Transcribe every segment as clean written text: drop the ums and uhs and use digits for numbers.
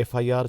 FIR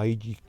IG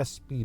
SP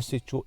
SHO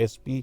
SP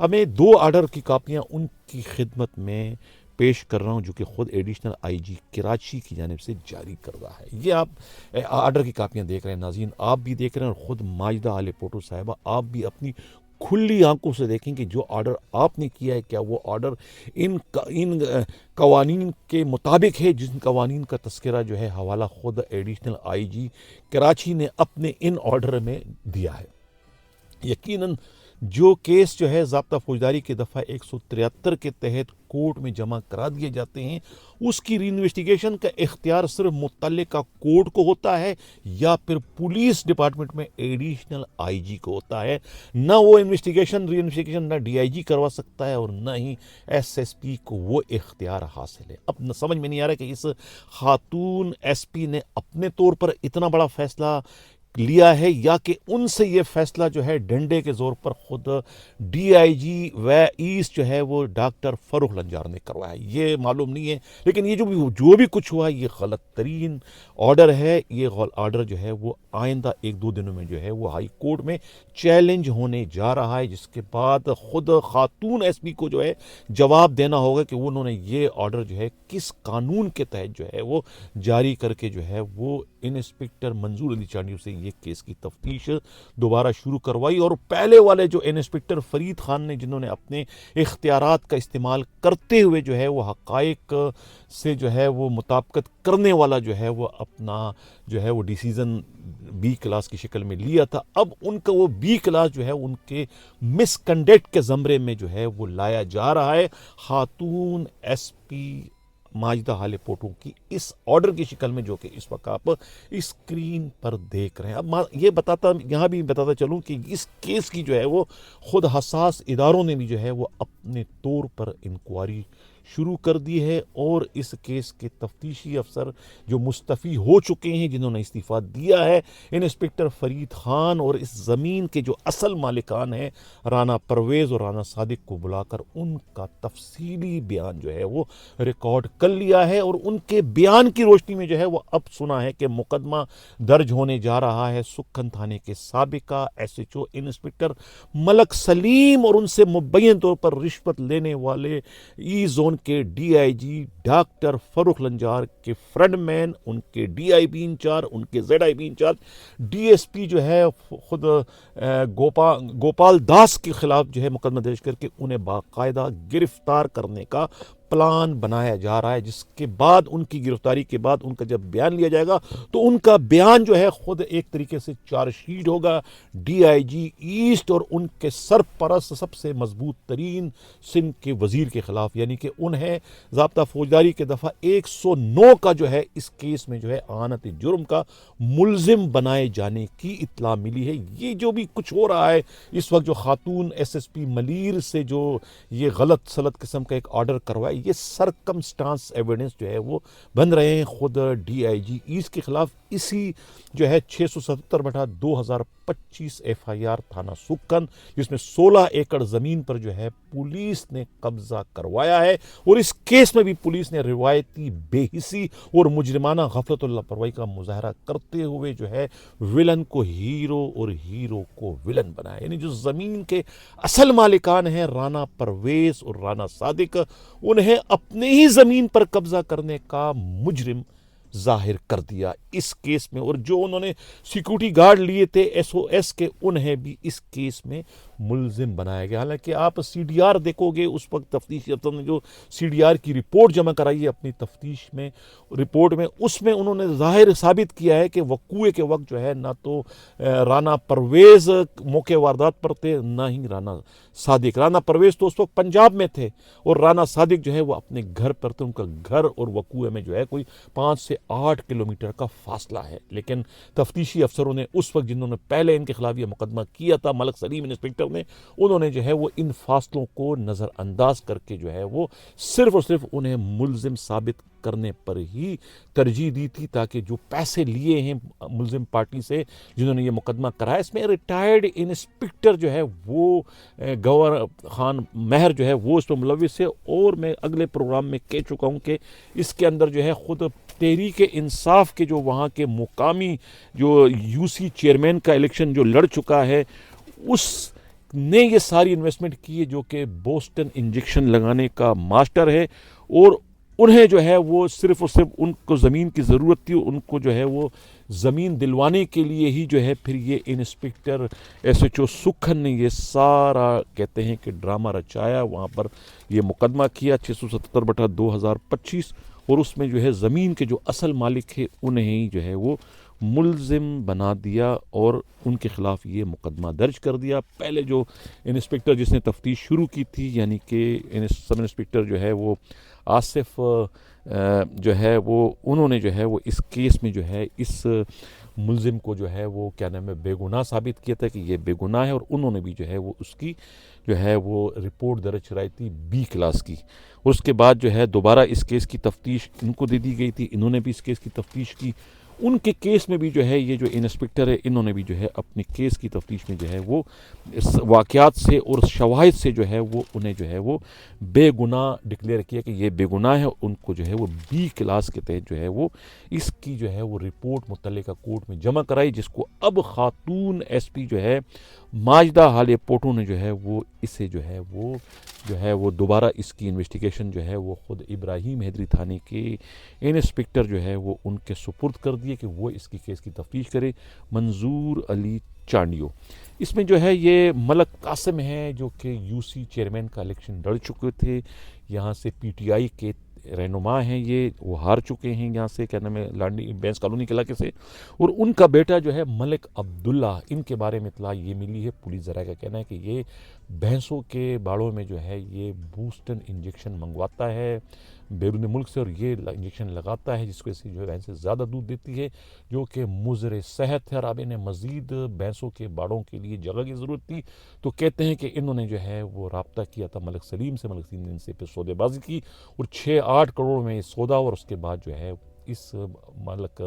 اب میں 2 order کی کاپیاں ان کی خدمت میں پیش کر رہا ہوں جو کہ خود ایڈیشنل آئی جی کراچی کی جانب سے جاری کردہ ہے. یہ آپ آرڈر کی کاپیاں دیکھ رہے ہیں ناظرین, آپ بھی دیکھ رہے ہیں, اور خود ماجدہ آل پوٹو صاحبہ آپ بھی اپنی کھلی آنکھوں سے دیکھیں کہ جو آرڈر آپ نے کیا ہے کیا وہ آرڈر ان قوانین کے مطابق ہے جن قوانین کا تذکرہ جو ہے حوالہ خود ایڈیشنل آئی جی کراچی نے اپنے ان آرڈر میں دیا ہے. یقیناً جو کیس جو ہے ضابطہ فوجداری کے دفعہ 173 کے تحت کورٹ میں جمع کرا دیے جاتے ہیں, اس کی ری انویسٹیگیشن کا اختیار صرف متعلقہ کورٹ کو ہوتا ہے یا پھر پولیس ڈپارٹمنٹ میں ایڈیشنل آئی جی کو ہوتا ہے. نہ وہ ری انویسٹیگیشن نہ ڈی آئی جی کروا سکتا ہے اور نہ ہی ایس ایس پی کو وہ اختیار حاصل ہے. اب سمجھ میں نہیں آ رہا کہ اس خاتون ایس پی نے اپنے طور پر اتنا بڑا فیصلہ لیا ہے یا کہ ان سے یہ فیصلہ جو ہے ڈنڈے کے زور پر خود ڈی آئی جی و ایسٹ جو ہے وہ ڈاکٹر فروخ لنجار نے کروایا ہے. یہ معلوم نہیں ہے, لیکن یہ جو بھی کچھ ہوا یہ غلط ترین آرڈر ہے. یہ آرڈر جو ہے وہ آئندہ 1-2 دنوں میں جو ہے وہ ہائی کورٹ میں چیلنج ہونے جا رہا ہے, جس کے بعد خود خاتون ایس پی کو جو ہے جواب دینا ہوگا کہ انہوں نے یہ آرڈر جو ہے کس قانون کے تحت جو ہے وہ جاری کر کے جو ہے وہ انسپکٹر منظور علی چانڈیو سے یہ کیس کی تفتیش دوبارہ شروع کروائی. اور پہلے والے جو انسپکٹر فرید خان نے جنہوں نے اپنے اختیارات کا استعمال کرتے ہوئے جو ہے وہ حقائق سے جو ہے وہ مطابقت کرنے والا جو ہے وہ اپنا جو ہے وہ ڈیسیزن بی کلاس کی شکل میں لیا تھا, اب ان کا وہ بی کلاس جو ہے ان کے مس کنڈکٹ کے زمرے میں جو ہے وہ لایا جا رہا ہے. خاتون ایس پی ماجدہ آل پوٹو کی اس آرڈر کی شکل میں جو کہ اس وقت آپ اسکرین پر دیکھ رہے ہیں. اب یہ یہاں بھی بتاتا چلوں کہ اس کیس کی جو ہے وہ خود حساس اداروں نے بھی جو ہے وہ اپنے طور پر انکوائری شروع کر دی ہے, اور اس کیس کے تفتیشی افسر جو مستعفی ہو چکے ہیں جنہوں نے استعفیٰ دیا ہے, انسپکٹر فرید خان اور اس زمین کے جو اصل مالکان ہیں رانا پرویز اور رانا صادق کو بلا کر ان کا تفصیلی بیان جو ہے وہ ریکارڈ کر لیا ہے. اور ان کے بیان کی روشنی میں جو ہے وہ اب سنا ہے کہ مقدمہ درج ہونے جا رہا ہے سکھن تھانے کے سابقہ S H O inspector Malik Saleem اور ان سے مبین طور پر رشوت لینے والے ای زون کے D I G doctor Farrukh Lanjar کے فرنٹ مین, ان کے ڈی آئی بی انچارج, ان کے Z I B incharge, D S P جو ہے خود گوپال داس کے خلاف جو ہے مقدمہ درج کر کے انہیں باقاعدہ گرفتار کرنے کا پلان بنایا جا رہا ہے, جس کے بعد ان کی گرفتاری کے بعد ان کا جب بیان لیا جائے گا تو ان کا بیان جو ہے خود ایک طریقے سے چارج شیٹ ہوگا ڈی آئی جی ایسٹ اور ان کے سرپرست سب سے مضبوط ترین سندھ کے وزیر کے خلاف, یعنی کہ انہیں ضابطہ فوجداری کے دفعہ 109 کا جو ہے اس کیس میں جو ہے اعانت جرم کا ملزم بنائے جانے کی اطلاع ملی ہے. یہ جو بھی کچھ ہو رہا ہے اس وقت, جو خاتون ایس ایس پی ملیر سے جو یہ غلط سلط قسم کا ایک آرڈر کروایا, یہ سرکمسٹانس ایویڈنس جو ہے وہ بن رہے ہیں خود ڈی آئی جی ایسٹ کے خلاف. اسی جو ہے 677/2025 ایف آئی آر تھانہ سکھن, جس میں 16 ایکڑ زمین پر جو ہے پولیس نے قبضہ کروایا ہے, اور اس کیس میں بھی پولیس نے روایتی بے حسی اور مجرمانہ غفلت اللہ پروائی کا مظاہرہ کرتے ہوئے جو ہے ولن کو ہیرو اور ہیرو کو ولن بنایا. یعنی جو زمین کے اصل مالکان ہیں رانا پرویز اور رانا صادق, انہیں اپنے ہی زمین پر قبضہ کرنے کا مجرم ظاہر کر دیا اس کیس میں, اور جو انہوں نے سیکورٹی گارڈ لیے تھے ایس او ایس کے, انہیں بھی اس کیس میں ملزم بنایا گیا. حالانکہ آپ سی ڈی آر دیکھو گے اس وقت تفتیشی افسر نے جو سی ڈی آر کی رپورٹ جمع کرائی ہے اپنی تفتیش میں رپورٹ میں, اس میں انہوں نے ظاہر ثابت کیا ہے کہ وقوع کے وقت جو ہے نہ تو رانا پرویز موقع واردات پر تھے نہ ہی رانا صادق. رانا پرویز تو اس وقت پنجاب میں تھے اور رانا صادق جو ہے وہ اپنے گھر پر تھے. ان کا گھر اور وقوع میں جو ہے کوئی 5 سے 8 کلومیٹر کا فاصلہ ہے. لیکن تفتیشی افسروں نے اس وقت جنہوں نے پہلے ان کے خلاف یہ مقدمہ کیا تھا ملک سلیم انسپکٹر نے, انہوں نے جو ہے وہ ان فاصلوں کو نظر انداز کر کے جو ہے وہ صرف اور صرف انہیں ملزم ثابت کرنے پر ہی ترجیح دی تھی, تاکہ جو پیسے لیے ہیں ملزم پارٹی سے جنہوں نے یہ مقدمہ کرایا, اس میں ریٹائرڈ انسپکٹر جو ہے وہ گور خان مہر جو ہے وہ اس میں ملوث ہے. اور میں اگلے پروگرام میں کہہ چکا ہوں کہ اس کے اندر جو ہے خود تحریک انصاف کے جو وہاں کے مقامی جو یو سی چیئرمین کا الیکشن جو لڑ چکا ہے, اس نے یہ ساری انویسٹمنٹ کی ہے، جو کہ بوسٹن انجیکشن لگانے کا ماسٹر ہے، اور انہیں جو ہے وہ صرف اور صرف ان کو زمین کی ضرورت تھی، ان کو جو ہے وہ زمین دلوانے کے لیے ہی جو ہے پھر یہ انسپکٹر ایس ایچ او سکھن نے یہ سارا کہتے ہیں کہ ڈرامہ رچایا، وہاں پر یہ مقدمہ کیا 677/2025، اور اس میں جو ہے زمین کے جو اصل مالک ہے انہیں ہی جو ہے وہ ملزم بنا دیا اور ان کے خلاف یہ مقدمہ درج کر دیا۔ پہلے جو انسپکٹر جس نے تفتیش شروع کی تھی، یعنی کہ سب انسپکٹر جو ہے وہ آصف جو ہے وہ انہوں نے جو ہے وہ اس کیس میں جو ہے اس ملزم کو جو ہے وہ کیا نام ہے بے گناہ ثابت کیا تھا کہ یہ بے گناہ ہے، اور انہوں نے بھی جو ہے وہ اس کی جو ہے وہ رپورٹ درج کرائی تھی B کلاس کی۔ اس کے بعد جو ہے دوبارہ اس کیس کی تفتیش ان کو دے دی گئی تھی، انہوں نے بھی اس کیس کی تفتیش کی۔ ان کے کیس میں بھی جو ہے یہ جو انسپکٹر ہے انہوں نے بھی جو ہے اپنے کیس کی تفتیش میں جو ہے وہ اس واقعات سے اور شواہد سے جو ہے وہ انہیں جو ہے وہ بے گناہ ڈکلیئر کیا کہ یہ بے گناہ ہے، ان کو جو ہے وہ B کلاس کے تحت جو ہے وہ اس کی جو ہے وہ رپورٹ متعلقہ کورٹ میں جمع کرائی، جس کو اب خاتون ایس پی جو ہے ماجدہ حالیہ پوٹو نے جو ہے وہ اسے جو ہے وہ دوبارہ اس کی انویسٹیگیشن جو ہے وہ خود ابراہیم حیدری تھانے کے انسپکٹر جو ہے وہ ان کے سپرد کر دیے کہ وہ اس کی کیس کی تفتیش کرے، منظور علی چانڈیو۔ اس میں جو ہے یہ ملک قاسم ہیں جو کہ UC چیئرمین کا الیکشن لڑ چکے تھے، یہاں سے PTI کے رہنما ہیں، یہ وہ ہار چکے ہیں یہاں سے کیا نام ہے لانڈی بینس کالونی کے علاقے سے، اور ان کا بیٹا جو ہے ملک عبداللہ، ان کے بارے میں اطلاع یہ ملی ہے، پولیس ذرائع کا کہنا ہے کہ یہ بھینسوں کے باڑوں میں جو ہے یہ بوسٹن انجیکشن منگواتا ہے بیرون ملک سے، اور یہ انجیکشن لگاتا ہے جس کی وجہ سے جو ہے بھینسیں زیادہ دودھ دیتی ہے، جو کہ مضر صحت ہے، اور اب انہیں مزید بھینسوں کے باڑوں کے لیے جگہ کی ضرورت تھی، تو کہتے ہیں کہ انہوں نے جو ہے وہ رابطہ کیا تھا ملک سلیم سے، ملک سلیم نے ان سے پھر سودے بازی کی، اور 6-8 کروڑ میں یہ سودا، اور اس کے بعد جو ہے اس ملک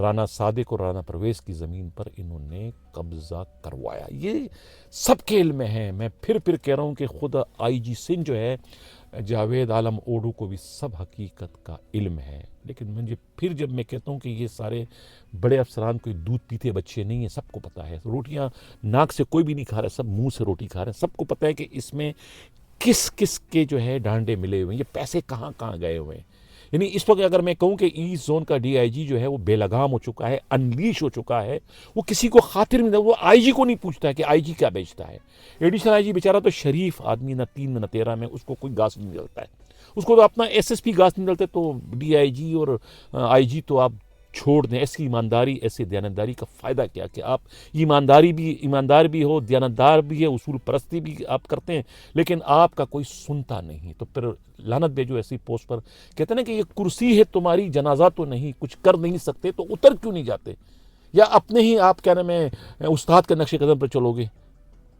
رانا صادق اور رانا پرویز کی زمین پر انہوں نے قبضہ کروایا۔ یہ سب کے علم میں ہے، میں پھر کہہ رہا ہوں کہ خود IG سندھ جو ہے جاوید عالم اوڈو کو بھی سب حقیقت کا علم ہے، لیکن مجھے پھر جب میں کہتا ہوں کہ یہ سارے بڑے افسران کوئی دودھ پیتے بچے نہیں ہیں، سب کو پتہ ہے، روٹیاں ناک سے کوئی بھی نہیں کھا رہا، سب منہ سے روٹی کھا رہے ہیں، سب کو پتہ ہے کہ اس میں کس کس کے جو ہے ڈانڈے ملے ہوئے ہیں، یہ پیسے کہاں گئے ہوئے ہیں۔ یعنی اس وقت اگر میں کہوں کہ ایسٹ زون کا DIG جو ہے وہ بے لگام ہو چکا ہے، انلیش ہو چکا ہے، وہ کسی کو خاطر میں وہ IG کو نہیں پوچھتا ہے کہ IG کیا بیچتا ہے۔ ایڈیشنل IG بیچارہ تو شریف آدمی، نہ 3 میں نہ 13 میں، اس کو کوئی گاس نہیں ملتا ہے، اس کو تو اپنا SSP گاس نہیں ملتا، تو DIG اور IG تو آپ چھوڑ دیں۔ ایسی ایمانداری، ایسی دیانتداری کا فائدہ کیا کہ آپ ایماندار بھی ہو، دیانتدار بھی ہے، اصول پرستی بھی آپ کرتے ہیں، لیکن آپ کا کوئی سنتا نہیں، تو پھر لعنت بھیجو ایسی پوسٹ پر۔ کہتے ہیں نا کہ یہ کرسی ہے تمہاری، جنازہ تو نہیں، کچھ کر نہیں سکتے تو اتر کیوں نہیں جاتے، یا اپنے ہی آپ کیا نام ہے استاد کے نقش قدم پر چلو گے۔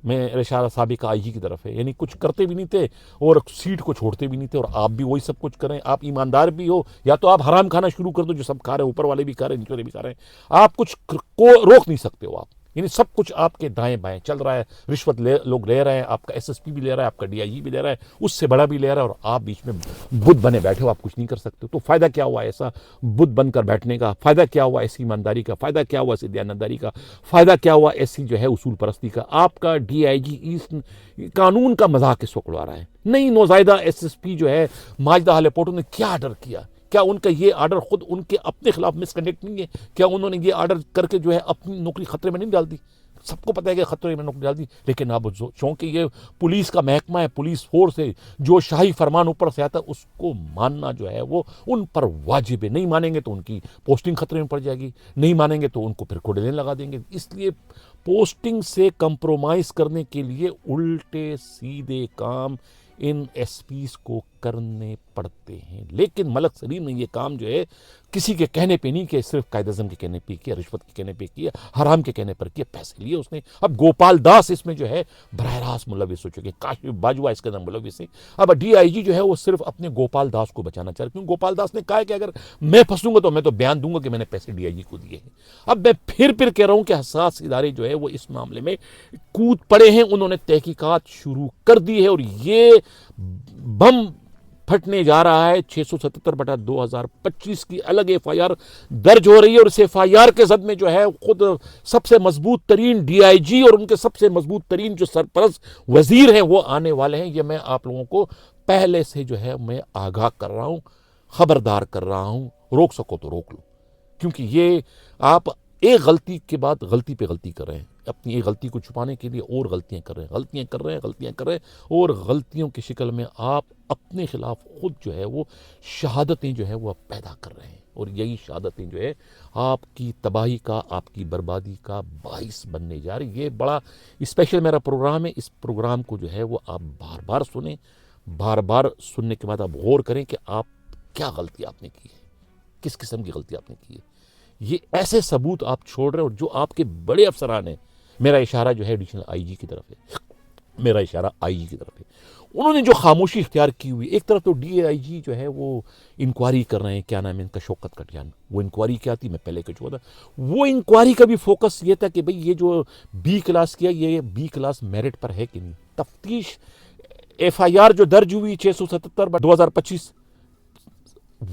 میں اشارہ سابقہ IG کی طرف ہے، یعنی کچھ کرتے بھی نہیں تھے اور سیٹ کو چھوڑتے بھی نہیں تھے، اور آپ بھی وہی سب کچھ کریں۔ آپ ایماندار بھی ہو، یا تو آپ حرام کھانا شروع کر دو، جو سب کھا رہے ہیں، اوپر والے بھی کھا رہے ہیں، نیچے والے بھی کھا رہے ہیں، آپ کچھ کو روک نہیں سکتے ہو آپ، یعنی سب کچھ آپ کے دائیں بائیں چل رہا ہے، رشوت لوگ لے رہے ہیں، آپ کا SSP بھی لے رہا ہے، آپ کا DIG بھی لے رہا ہے، اس سے بڑا بھی لے رہا ہے، اور آپ بیچ میں بت بنے بیٹھے ہو، آپ کچھ نہیں کر سکتے، تو فائدہ کیا ہوا ایسا بت بن کر بیٹھنے کا؟ فائدہ کیا ہوا ایسی ایمانداری کا؟ فائدہ کیا ہوا ایسی دیانتداری کا؟ فائدہ کیا ہوا ایسی جو ہے اصول پرستی کا؟ آپ کا DIG ایسٹ قانون کا مذاق اس وقت اڑا رہا ہے۔ نہیں، نوزائیدہ SSP جو ہے ماجدہ حالیہ پوٹو نے کیا آرڈر کیا؟ کیا ان کا یہ آرڈر خود ان کے اپنے خلاف مس کنڈکٹ نہیں ہے؟ کیا انہوں نے یہ آرڈر کر کے جو ہے اپنی نوکری خطرے میں نہیں ڈال دی؟ سب کو پتہ ہے کہ خطرے میں نوکری ڈال دی، لیکن اب چونکہ یہ پولیس کا محکمہ ہے، پولیس فورس ہے، جو شاہی فرمان اوپر سے آتا ہے اس کو ماننا جو ہے وہ ان پر واجب ہے۔ نہیں مانیں گے تو ان کی پوسٹنگ خطرے میں پڑ جائے گی، نہیں مانیں گے تو ان کو پھر کوڈلین لگا دیں گے۔ اس لیے پوسٹنگ سے کمپرومائز کرنے کے لیے الٹے سیدھے کام ان SPs کو کرنے پڑتے ہیں، لیکن ملک سلیم نے یہ کام جو ہے کسی کے کہنے پہ نہیں کیا، صرف قائد اعظم کے کہنے پہ کیا، رشوت کے کہنے پہ کیا، حرام کے کہنے پر کیا، پیسے لیے اس نے۔ اب گوپال داس اس میں جو ہے براہ راست ملوث ہو چکے، کاشف باجوہ اس کے اندر ملوث ہے۔ اب DIG جو ہے وہ صرف اپنے گوپال داس کو بچانا چاہ رہے، کیوں گوپال داس نے کہا ہے کہ اگر میں پھنسوں گا تو میں تو بیان دوں گا کہ میں نے پیسے DIG کو دیے ہیں۔ اب میں پھر کہہ رہا ہوں کہ حساس ادارے جو ہے وہ اس معاملے میں کود پڑے ہیں، انہوں نے تحقیقات شروع کر دی ہے، اور یہ بم پھٹنے جا رہا ہے. 677/2025 کی الگ FIR درج ہو رہی ہے, اور اس FIR کے زد میں جو ہے خود سب سے مضبوط ترین DIG اور ان کے سب سے مضبوط ترین جو سرپرست وزیر ہیں وہ آنے والے ہیں. یہ میں آپ لوگوں کو پہلے سے جو ہے میں آگاہ کر رہا ہوں, خبردار کر رہا ہوں. روک سکو تو روک لو, کیونکہ یہ آپ ایک غلطی کے بعد غلطی پہ غلطی کر رہے ہیں. اپنی ایک غلطی کو چھپانے کے لیے اور غلطیاں کر رہے ہیں, اور غلطیوں کی شکل میں آپ اپنے خلاف خود جو ہے وہ شہادتیں جو ہے وہ پیدا کر رہے ہیں, اور یہی شہادتیں جو ہے آپ کی تباہی کا, آپ کی بربادی کا باعث بننے جا رہی. یہ بڑا اسپیشل میرا پروگرام ہے. اس پروگرام کو جو ہے وہ آپ بار بار سنیں, بار بار سننے کے بعد آپ غور کریں کہ آپ کیا غلطی آپ نے کی ہے, کس قسم کی غلطی آپ نے کی ہے. یہ ایسے ثبوت آپ چھوڑ رہے ہیں, اور جو آپ کے بڑے افسران ہیں, میرا اشارہ جو ہے ایڈیشنل IG کی طرف ہے, میرا اشارہ IG کی طرف ہے, انہوں نے جو خاموشی اختیار کی ہوئی. ایک طرف تو DIG جو ہے وہ انکوائری کر رہے ہیں, کیا نام ہے ان کا, شوکت کٹیان. وہ انکوائری کیا تھی, میں پہلے کہہ چکا تھا. وہ انکوائری کا بھی فوکس یہ تھا کہ بھئی یہ جو B کلاس کیا, یہ B کلاس میرٹ پر ہے کہ نہیں. تفتیش FIR جو درج ہوئی 677/2025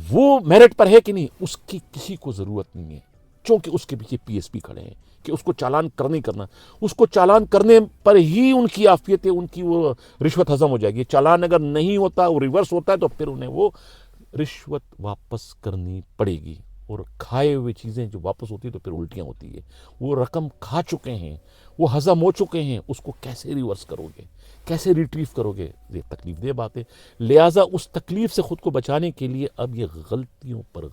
وہ میرٹ پر ہے کہ نہیں, اس کی کسی کو ضرورت نہیں ہے, چونکہ اس کے پیچھے PSP کھڑے ہیں کہ اس کو چالان کرنا ہی کرنا. اس کو چالان کرنے پر ہی ان کی عافیت, ان کی وہ رشوت ہضم ہو جائے گی. چالان اگر نہیں ہوتا, وہ ریورس ہوتا ہے, تو پھر انہیں وہ رشوت واپس کرنی پڑے گی, اور کھائے ہوئے چیزیں جو واپس ہوتی ہیں تو پھر الٹیاں ہوتی ہے. وہ رقم کھا چکے ہیں, وہ ہضم ہو چکے ہیں, اس کو کیسے ریورس کرو گے, کیسے ریٹریو کرو گے؟ یہ تکلیف دہ بات ہے. لہٰذا اس تکلیف سے خود کو بچانے کے لیے اب یہ غلطیوں پر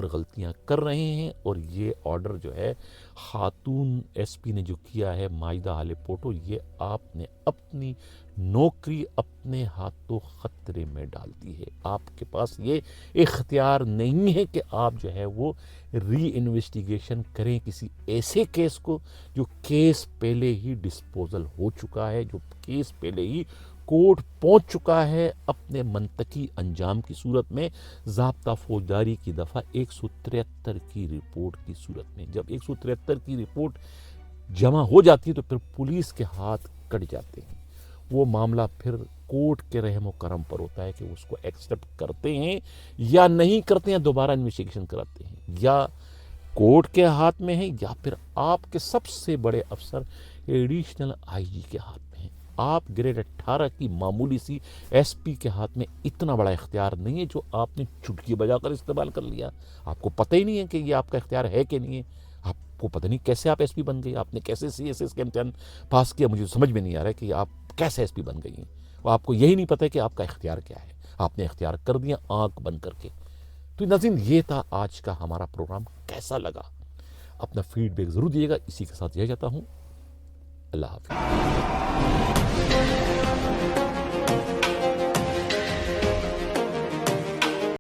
غلطیاں کر رہے ہیں. اور یہ آرڈر جو ہے خاتون SP نے جو کیا ہے, مائدہ حال پوٹو, یہ آپ نے اپنی نوکری اپنے ہاتھوں خطرے میں ڈال دی ہے. آپ کے پاس یہ اختیار نہیں ہے کہ آپ جو ہے وہ ری انویسٹیگیشن کریں کسی ایسے کیس کو جو کیس پہلے ہی ڈسپوزل ہو چکا ہے, جو کیس پہلے ہی کورٹ پہنچ چکا ہے اپنے منطقی انجام کی صورت میں, ضابطہ فوجداری کی دفعہ 173 کی رپورٹ کی صورت میں. جب 173 کی رپورٹ جمع ہو جاتی ہے تو پھر پولیس کے ہاتھ کٹ جاتے ہیں. وہ معاملہ پھر کورٹ کے رحم و کرم پر ہوتا ہے کہ اس کو ایکسیپٹ کرتے ہیں یا نہیں کرتے ہیں, دوبارہ انویسٹیگیشن کراتے ہیں, یا کورٹ کے ہاتھ میں ہے, یا پھر آپ کے سب سے بڑے افسر ایڈیشنل IG کے ہاتھ میں ہیں. آپ گریڈ 18 کی معمولی سی SP کے ہاتھ میں اتنا بڑا اختیار نہیں ہے جو آپ نے چٹکی بجا کر استعمال کر لیا. آپ کو پتہ ہی نہیں ہے کہ یہ آپ کا اختیار ہے کہ نہیں ہے. آپ کو پتہ نہیں کیسے آپ SP بن گئے, آپ نے کیسے CSS کا امتحان پاس کیا, مجھے سمجھ میں نہیں آ رہا ہے کہ آپ کیسے SP بن گئی ہیں. اور آپ کو یہی نہیں پتہ کہ آپ کا اختیار کیا ہے, آپ نے اختیار کر دیا آنکھ بند کر کے. تو ناظرین, یہ تھا آج کا ہمارا پروگرام. کیسا لگا اپنا فیڈ بیک ضرور دیجیے گا. اسی کے ساتھ یہ جاتا ہوں, اللہ حافظ.